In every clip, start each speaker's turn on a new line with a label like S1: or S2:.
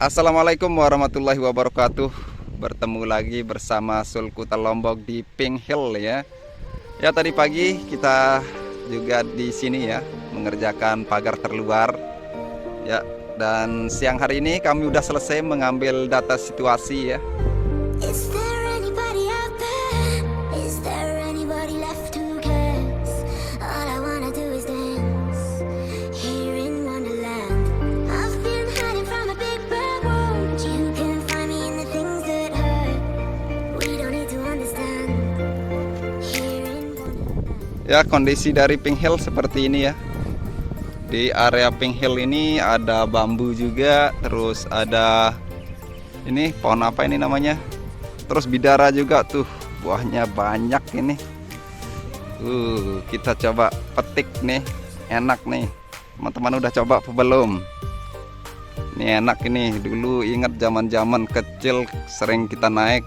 S1: Assalamualaikum warahmatullahi wabarakatuh. Bertemu lagi bersama Sulkuta Lombok di Pink Hill ya. Ya, tadi pagi kita juga di sini ya mengerjakan pagar terluar. Ya, dan siang hari ini kami udah selesai mengambil data situasi ya.
S2: Is there anybody out there? Is there anybody left who cares? All I wanna do is dance here in Wonderland. I've been hiding from a big bad world. You can find me in the things that hurt. We don't need to understand here in Wonderland.
S1: Ya, kondisi dari Pink Hill seperti ini ya. Di area Pink Hill ini ada bambu juga, terus ada ini pohon apa ini namanya? Terus bidara juga tuh, buahnya banyak ini. Kita coba petik nih, enak nih. Teman-teman udah coba apa belum? Ini enak ini. Dulu ingat zaman-zaman kecil sering kita naik,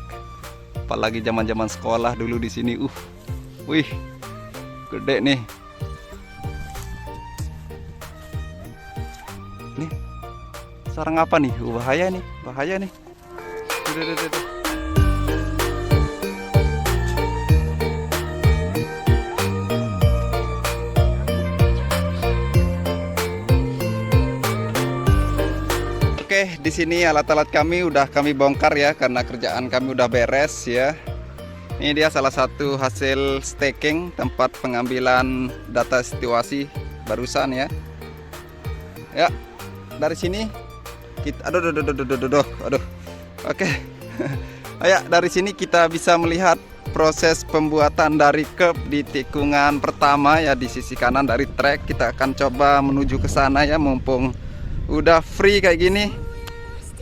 S1: apalagi zaman-zaman sekolah dulu di sini. Wih, gede nih. Nih, sarang apa nih? Bahaya nih, bahaya nih. Duh. Oke, di sini alat-alat kami udah kami bongkar ya, karena kerjaan kami udah beres ya. Ini dia salah satu hasil staking tempat pengambilan data situasi barusan ya. Ya, dari sini kita aduh. Oke. Ya, dari sini kita bisa melihat proses pembuatan dari curb di tikungan pertama ya, di sisi kanan dari trek. Kita akan coba menuju ke sana ya, mumpung udah free kayak gini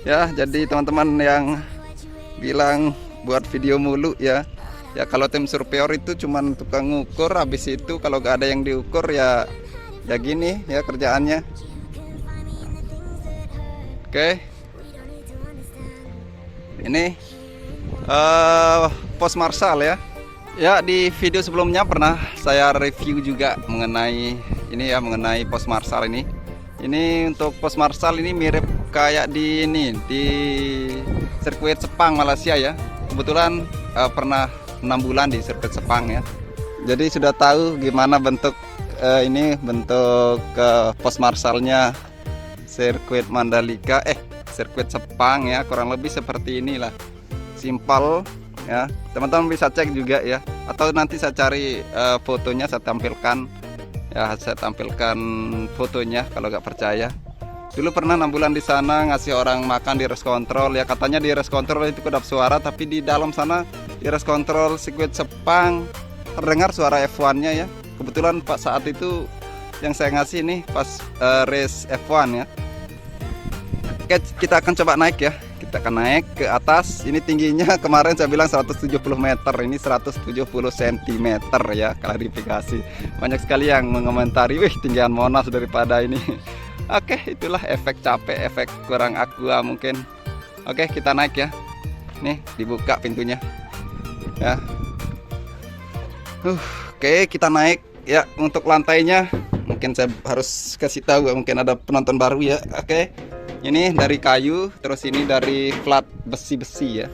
S1: ya. Jadi teman-teman yang bilang buat video mulu ya, kalau tim surveyor itu cuman tukang ngukur, habis itu kalau gak ada yang diukur ya gini ya kerjaannya. Oke, ini pos marsal ya. Ya, di video sebelumnya pernah saya review juga mengenai ini ya, mengenai pos marsal ini. Ini untuk pos marsal ini mirip kayak di sirkuit Sepang Malaysia ya. Kebetulan pernah 6 bulan di sirkuit Sepang ya. Jadi sudah tahu gimana bentuk pos marsalnya sirkuit Mandalika, sirkuit Sepang ya, kurang lebih seperti inilah. Simpel ya. Teman-teman bisa cek juga ya. Atau nanti saya cari fotonya, saya tampilkan. Ya, saya tampilkan fotonya kalau nggak percaya. Dulu pernah 6 bulan di sana ngasih orang makan di rest control ya. Katanya di rest control itu kedap suara, tapi di dalam sana di rest control sirkuit Sepang terdengar suara F1-nya ya. Kebetulan Pak saat itu yang saya ngasih nih pas race F1 ya. Oke, kita akan coba naik ya. Kita akan naik ke atas. Ini tingginya kemarin saya bilang 170 meter, ini 170 cm ya, klarifikasi. Banyak sekali yang mengomentari, wih tinggian Monas daripada ini. Oke, itulah efek capek, efek kurang aqua mungkin. Oke, kita naik ya. Nih, dibuka pintunya. Ya. Oke, kita naik ya. Untuk lantainya mungkin saya harus kasih tahu, mungkin ada penonton baru ya. Oke. Ini dari kayu, terus ini dari flat besi-besi ya.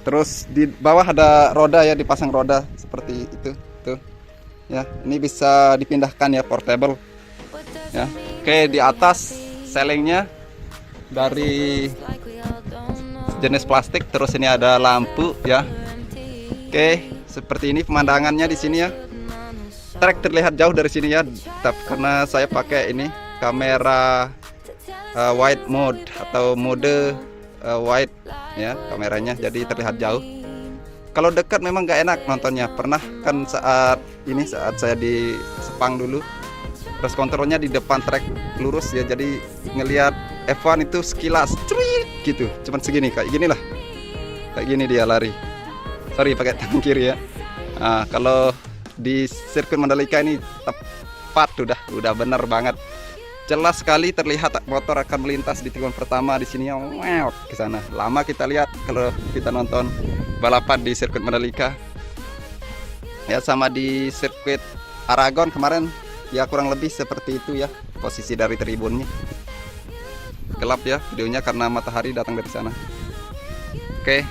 S1: Terus di bawah ada roda ya, dipasang roda seperti itu tuh. Ya, ini bisa dipindahkan ya, portable. Ya. Oke, di atas selingnya dari jenis plastik, terus ini ada lampu ya. Oke, seperti ini pemandangannya di sini ya. Trek terlihat jauh dari sini ya, tapi karena saya pakai ini kamera wide mode atau mode wide ya kameranya, jadi terlihat jauh. Kalau dekat memang nggak enak nontonnya. Pernah kan saat saya di Sepang dulu, terus kontrolnya di depan trek lurus ya, jadi ngelihat F1 itu sekilas cuit gitu, cuman segini, kayak gini lah, kayak gini dia lari. Sorry pakai tangan kiri ya. Nah, kalau di sirkuit Mandalika ini tepat, udah bener banget. Jelas sekali terlihat motor akan melintas di tikungan pertama di sini ke sana. Lama kita lihat kalau kita nonton balapan di sirkuit Mandalika. Ya, sama di sirkuit Aragon kemarin ya, kurang lebih seperti itu ya posisi dari tribunnya. gelap ya videonya karena matahari datang dari sana. Oke,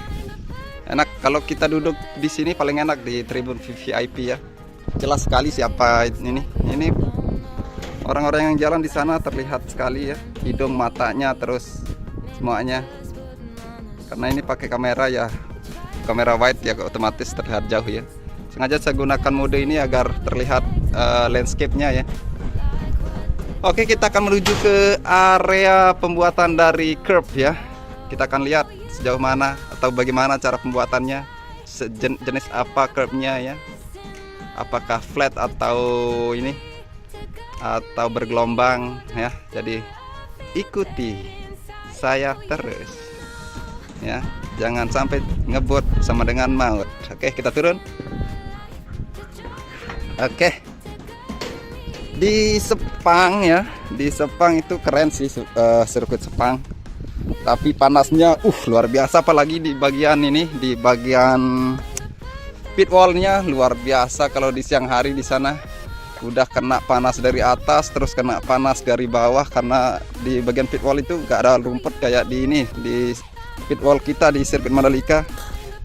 S1: enak kalau kita duduk di sini, paling enak di tribun VIP ya. Jelas sekali siapa ini. Ini orang-orang yang jalan di sana terlihat sekali ya, hidung, matanya, terus semuanya. Karena ini pakai kamera ya, kamera wide ya, otomatis terlihat jauh ya. Sengaja saya gunakan mode ini agar terlihat landscape-nya ya. Oke, kita akan menuju ke area pembuatan dari curb ya. Kita akan lihat sejauh mana atau bagaimana cara pembuatannya, jenis apa curbnya ya. Apakah flat atau ini atau bergelombang ya. Jadi ikuti saya terus ya, jangan sampai ngebut sama dengan maut. Oke, kita turun. Oke, di Sepang ya, di Sepang itu keren sih sirkuit Sepang. Tapi panasnya luar biasa, apalagi di bagian ini, di bagian pit wallnya luar biasa. Kalau di siang hari di sana udah kena panas dari atas, terus kena panas dari bawah, karena di bagian pit wall itu gak ada rumput kayak di ini, di pit wall kita di sirkuit Mandalika.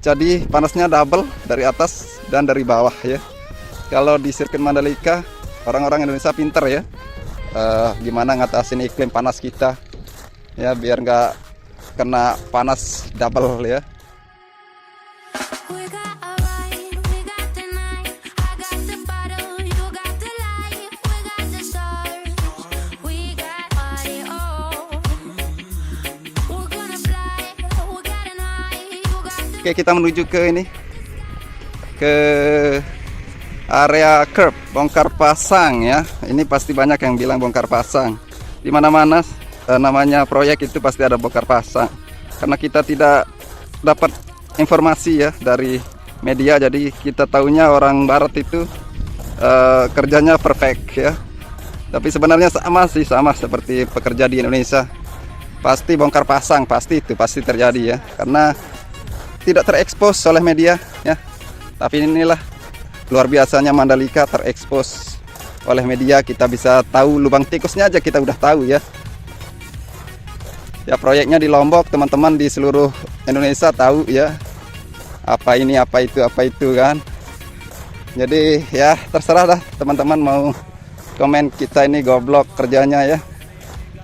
S1: Jadi panasnya double dari atas dan dari bawah ya. Kalau di sirkuit Mandalika orang-orang Indonesia pinter ya, gimana ngatasin iklim panas kita ya, biar nggak kena panas double ya. Oke, kita menuju ke ini, ke area curb, bongkar pasang ya. Ini pasti banyak yang bilang bongkar pasang. Di mana-mana namanya proyek itu pasti ada bongkar pasang. Karena kita tidak dapat informasi ya dari media, jadi kita taunya orang barat itu kerjanya perfect ya. Tapi sebenarnya sama sih, sama seperti pekerja di Indonesia. Pasti bongkar pasang, pasti terjadi ya. Karena tidak terekspos oleh media ya. Tapi inilah luar biasanya Mandalika terekspos oleh media, kita bisa tahu lubang tikusnya aja kita udah tahu ya. Ya, proyeknya di Lombok, teman-teman di seluruh Indonesia tahu ya. Apa ini, apa itu kan. Jadi ya terserah dah teman-teman mau komen kita ini goblok kerjanya ya.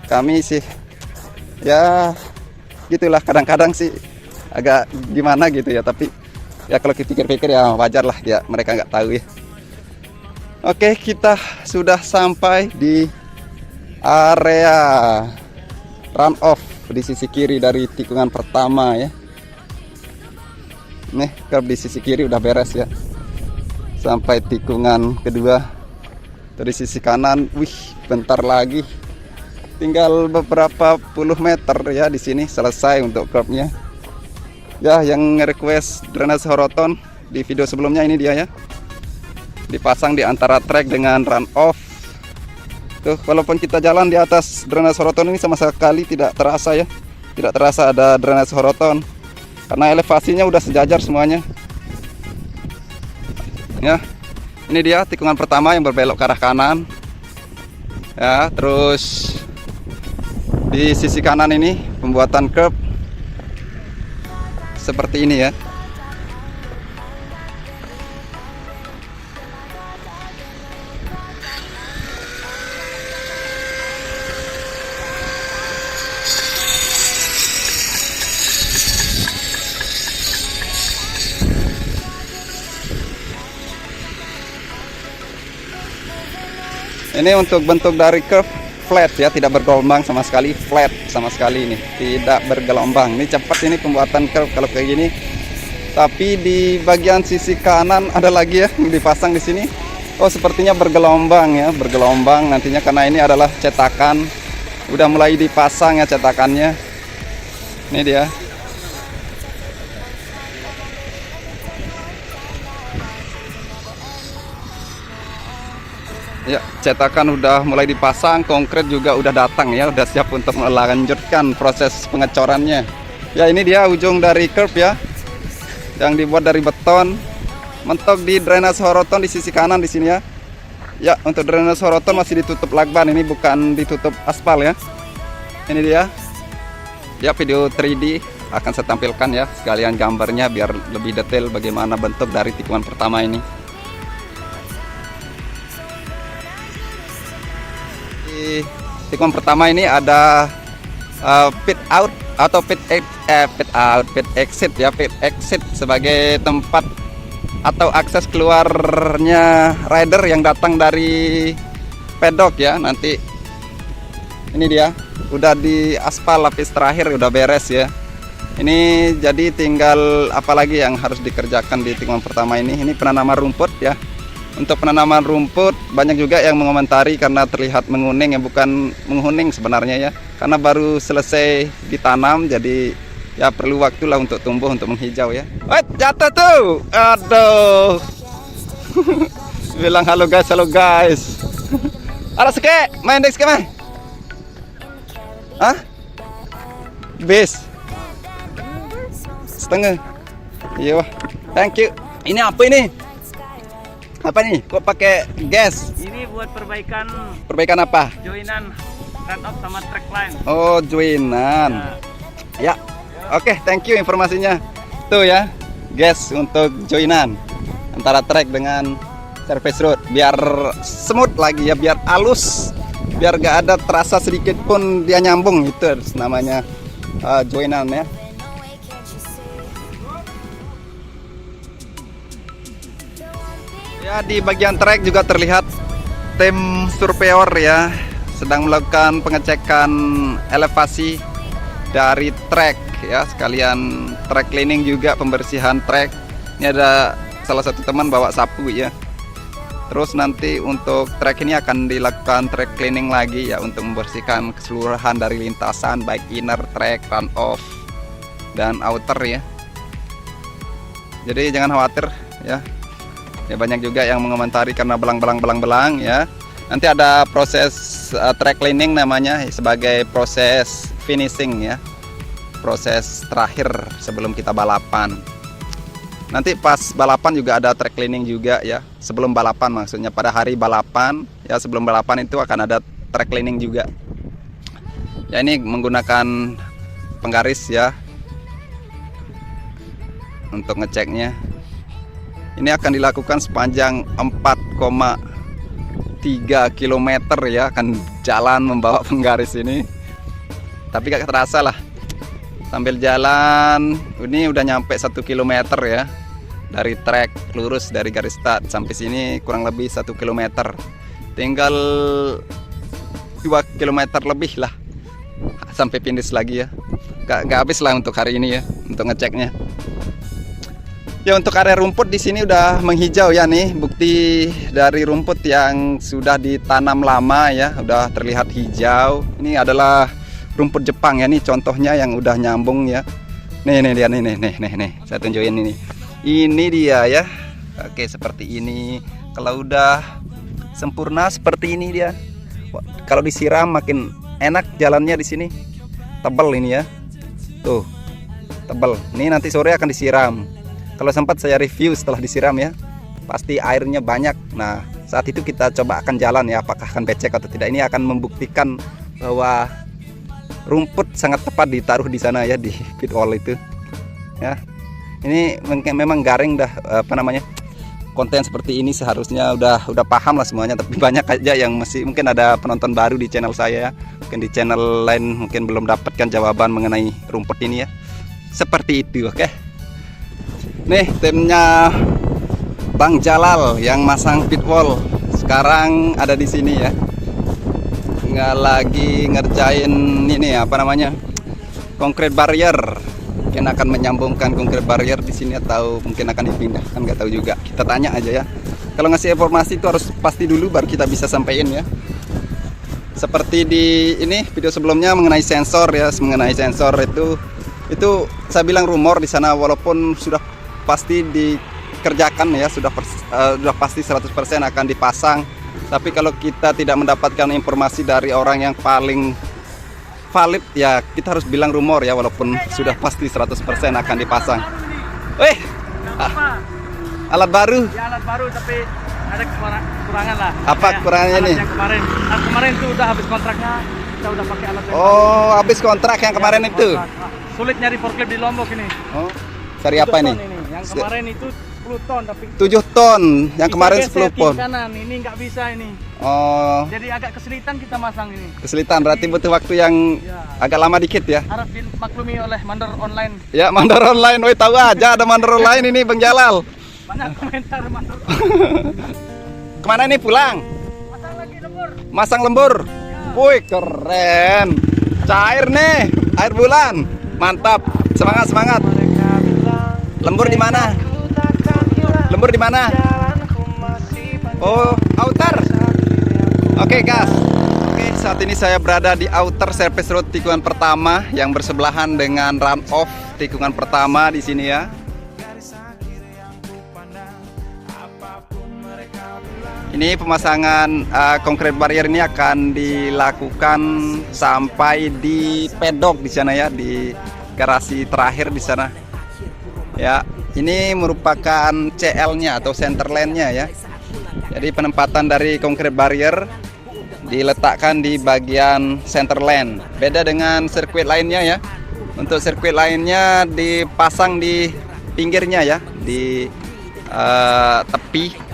S1: Kami sih ya gitulah, kadang-kadang sih agak gimana gitu ya, tapi ya kalau dipikir-pikir ya wajar lah ya, mereka nggak tahu ya. Oke, kita sudah sampai di area runoff di sisi kiri dari tikungan pertama ya. Nih, curb di sisi kiri udah beres ya. Sampai tikungan kedua. Dari sisi kanan, bentar lagi. Tinggal beberapa puluh meter ya di sini selesai untuk curbnya. Ya, yang request drainase horoton di video sebelumnya ini dia ya. Dipasang di antara trek dengan runoff. Tuh, walaupun kita jalan di atas drainase horoton ini sama sekali tidak terasa ya. Tidak terasa ada drainase horoton. Karena elevasinya udah sejajar semuanya. Ya. Ini dia tikungan pertama yang berbelok ke arah kanan. Ya, terus di sisi kanan ini pembuatan curb seperti ini ya. Ini untuk bentuk dari curve flat ya, tidak bergelombang sama sekali, flat sama sekali ini, tidak bergelombang. Ini cepat ini pembuatan curve kalau kayak gini. Tapi di bagian sisi kanan ada lagi ya yang dipasang di sini. Oh, sepertinya bergelombang ya, bergelombang nantinya karena ini adalah cetakan. Udah mulai dipasang ya cetakannya. Ini dia. Ya, cetakan udah mulai dipasang, konkret juga udah datang ya, udah siap untuk melanjutkan proses pengecorannya. Ya, ini dia ujung dari curb ya, yang dibuat dari beton. Mentok di drainase horoton di sisi kanan di sini ya. Ya, untuk drainase horoton masih ditutup lakban, ini bukan ditutup aspal ya. Ini dia. Ya, video 3D akan saya tampilkan ya, sekalian gambarnya biar lebih detail bagaimana bentuk dari tikungan pertama ini. Di tikungan pertama ini ada pit out atau pit exit ya, pit exit sebagai tempat atau akses keluarnya rider yang datang dari pedok ya. Nanti ini dia udah di aspal lapis terakhir, udah beres ya. Ini jadi tinggal apalagi yang harus dikerjakan di tikungan pertama ini penanaman rumput ya. Untuk penanaman rumput banyak juga yang mengomentari karena terlihat menguning ya, bukan menghuning sebenarnya ya, karena baru selesai ditanam, jadi ya perlu waktu lah untuk tumbuh, untuk menghijau ya. Jatuh tuh, aduh. Bilang halo guys, Ada seke, main dek seke mah. Hah? Bis setengah. Iya, thank you. Ini apa ini? Apa nih? Kok pakai gas?
S3: Ini buat perbaikan
S1: Perbaikan apa?
S3: joinan run off sama track line.
S1: Oh, joinan. Ya. Oke, thank you informasinya. Tuh ya, gas untuk joinan antara track dengan service road biar smooth lagi ya, biar halus, biar gak ada terasa sedikit pun dia nyambung. Itu namanya joinan ya. Ya, di bagian trek juga terlihat tim surveyor ya sedang melakukan pengecekan elevasi dari trek ya, sekalian trek cleaning juga, pembersihan trek. Ini ada salah satu teman bawa sapu ya. Terus nanti untuk trek ini akan dilakukan trek cleaning lagi ya, untuk membersihkan keseluruhan dari lintasan baik inner trek, run off dan outer ya. Jadi jangan khawatir ya. Ya, banyak juga yang mengomentari karena belang ya. Nanti ada proses track cleaning namanya, sebagai proses finishing ya, proses terakhir sebelum kita balapan. Nanti pas balapan juga ada track cleaning juga ya, sebelum balapan, maksudnya pada hari balapan ya, sebelum balapan itu akan ada track cleaning juga ya. Ini menggunakan penggaris ya untuk ngeceknya. Ini akan dilakukan sepanjang 4,3 km ya, akan jalan membawa penggaris ini. Tapi gak terasa lah, sambil jalan ini udah nyampe 1 km ya, dari trek lurus dari garis start sampai sini kurang lebih 1 km. Tinggal 2 km lebih lah sampai finish lagi ya. Gak habis lah untuk hari ini ya, untuk ngeceknya. Ya, untuk area rumput di sini udah menghijau ya, nih bukti dari rumput yang sudah ditanam lama ya, udah terlihat hijau. Ini adalah rumput Jepang ya, nih contohnya yang udah nyambung ya. Nih dia nih, saya tunjukin ini. Ini dia ya. Oke, seperti ini. Kalau udah sempurna seperti ini dia. Kalau disiram makin enak jalannya di sini. Tebal ini ya. Tuh. Tebal. Ini nanti sore akan disiram. Kalau sempat saya review setelah disiram ya, pasti airnya banyak. Nah, saat itu kita coba akan jalan ya, apakah akan becek atau tidak. Ini akan membuktikan bahwa rumput sangat tepat ditaruh di sana ya, di pit wall itu ya. Ini memang garing dah, konten seperti ini seharusnya udah paham lah semuanya, tapi banyak aja yang masih, mungkin ada penonton baru di channel saya ya, mungkin di channel lain mungkin belum dapatkan jawaban mengenai rumput ini ya. Seperti itu, oke. Nih timnya Bang Jalal yang masang pit wall sekarang ada di sini ya. Nggak lagi ngerjain ini konkret barrier. Mungkin akan menyambungkan konkret barrier di sini atau mungkin akan dipindahkan, nggak tahu juga. Kita tanya aja ya. Kalau ngasih informasi itu harus pasti dulu baru kita bisa sampaikan ya. Seperti di ini video sebelumnya mengenai sensor ya, mengenai sensor itu saya bilang rumor di sana, walaupun sudah pasti dikerjakan ya, sudah pasti 100% akan dipasang. Tapi kalau kita tidak mendapatkan informasi dari orang yang paling valid ya, kita harus bilang rumor ya, walaupun sudah pasti 100% akan dipasang. Weh, alat baru?
S3: Ya, alat baru tapi ada kekurangan lah.
S1: Apa kekurangannya nih?
S3: Kemarin tuh udah habis kontraknya, kita udah pakai alat yang
S1: Oh, habis kontrak yang
S3: baru.
S1: kemarin
S3: Ya,
S1: itu.
S3: kontrak. Nah, sulit nyari forklift di Lombok ini.
S1: Oh, seri
S3: 7
S1: apa ini?
S3: ton ini. Yang kemarin itu 10 ton tapi
S1: 7 ton, yang
S3: bisa
S1: kemarin
S3: geser
S1: 10
S3: kiri
S1: ton.
S3: kanan, ini nggak bisa ini.
S1: Oh,
S3: Jadi agak kesulitan kita masang ini.
S1: kesulitan berarti butuh waktu yang
S3: Ya.
S1: agak lama dikit ya.
S3: Harap dimaklumi oleh mandor online.
S1: Ya, mandor online. Woi, tahu aja ada mandor online ini Bang Jalal.
S3: Banyak komentar mandor.
S1: Kemana nih pulang?
S3: Masang lagi lembur.
S1: Masang lembur. Woi, keren. Cair nih, air bulan. Mantap. Semangat, semangat.
S3: Mereka bilang
S1: Lembur di mana?
S3: ku takkan hilang.
S1: Lembur di mana?
S3: Jalanku masih panjang.
S1: Oh, outer. Oke, gas. Oke, saat ini saya berada di outer service road tikungan pertama yang bersebelahan dengan run off tikungan pertama di sini ya. Ini pemasangan concrete barrier ini akan dilakukan sampai di pedok di sana ya, di garasi terakhir di sana. Ya, ini merupakan CL-nya atau center line-nya ya. Jadi penempatan dari concrete barrier diletakkan di bagian center line. Beda dengan sirkuit lainnya ya. Untuk sirkuit lainnya dipasang di pinggirnya ya, di tepi.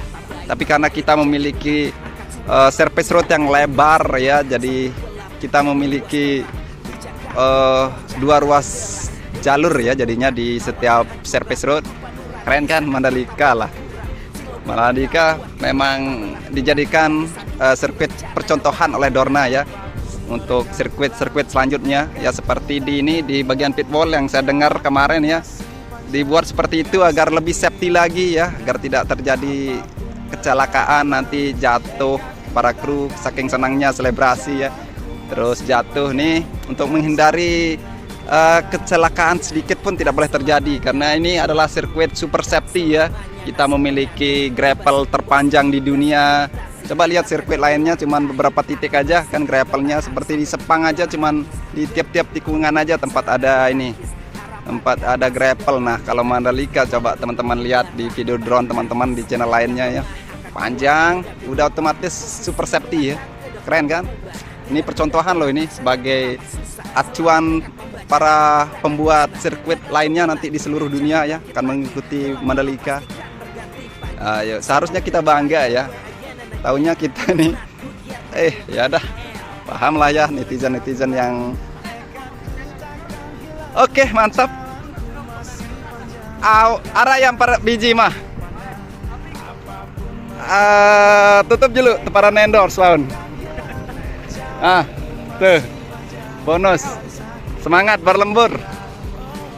S1: Tapi karena kita memiliki service road yang lebar ya, jadi kita memiliki 2 ruas jalur ya jadinya di setiap service road. Keren kan Mandalika lah. Mandalika memang dijadikan sirkuit percontohan oleh Dorna ya untuk sirkuit-sirkuit selanjutnya ya, seperti di ini di bagian pit wall yang saya dengar kemarin ya, dibuat seperti itu agar lebih safety lagi ya, agar tidak terjadi kecelakaan nanti jatuh para kru saking senangnya selebrasi ya, terus jatuh nih. Untuk menghindari kecelakaan sedikit pun tidak boleh terjadi karena ini adalah sirkuit super safety ya. Kita memiliki gravel terpanjang di dunia. Coba lihat sirkuit lainnya cuman beberapa titik aja kan gravelnya, seperti di Sepang aja cuman di tiap-tiap tikungan aja tempat ada ini, tempat ada gravel. Nah, kalau Mandalika coba teman-teman lihat di video drone teman-teman di channel lainnya ya, panjang, udah otomatis super safety ya. Keren kan? Ini percontohan loh, ini sebagai acuan para pembuat sirkuit lainnya nanti di seluruh dunia ya akan mengikuti Mandalika. Ya, seharusnya kita bangga ya. Taunya kita nih ya dah, paham lah ya netizen-netizen yang oke, mantap. Arah yang per biji mah. Tutup dulu teparan endorse lawan. Tuh bonus, semangat berlembur,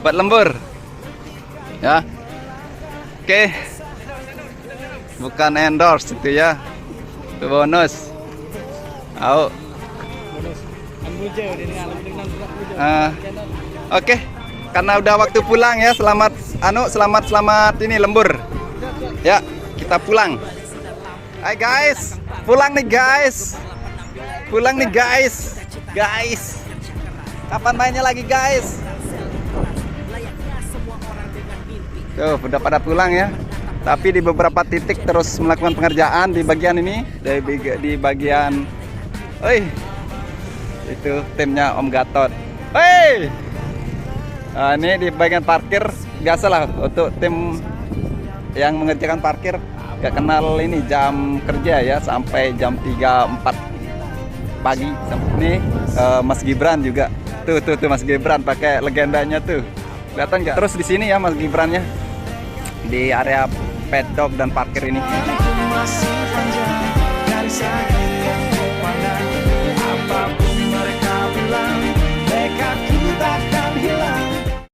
S1: buat lembur ya. Oke, bukan endorse itu ya, itu bonus. Oke, karena udah waktu pulang ya, selamat ini lembur ya, kita pulang. Hai guys, pulang nih guys. Guys, kapan mainnya lagi guys? Tuh, udah pada pulang ya. Tapi di beberapa titik terus melakukan pengerjaan di bagian ini, di bagian, itu timnya Om Gatot. Ini di bagian parkir, biasalah untuk tim yang mengerjakan parkir gak kenal ini jam kerja ya, sampai jam 3-4 pagi. Nih Mas Gibran juga tuh Mas Gibran pakai legendanya tuh, kelihatan nggak? Terus di sini ya Mas Gibrannya di area pedok dan parkir ini.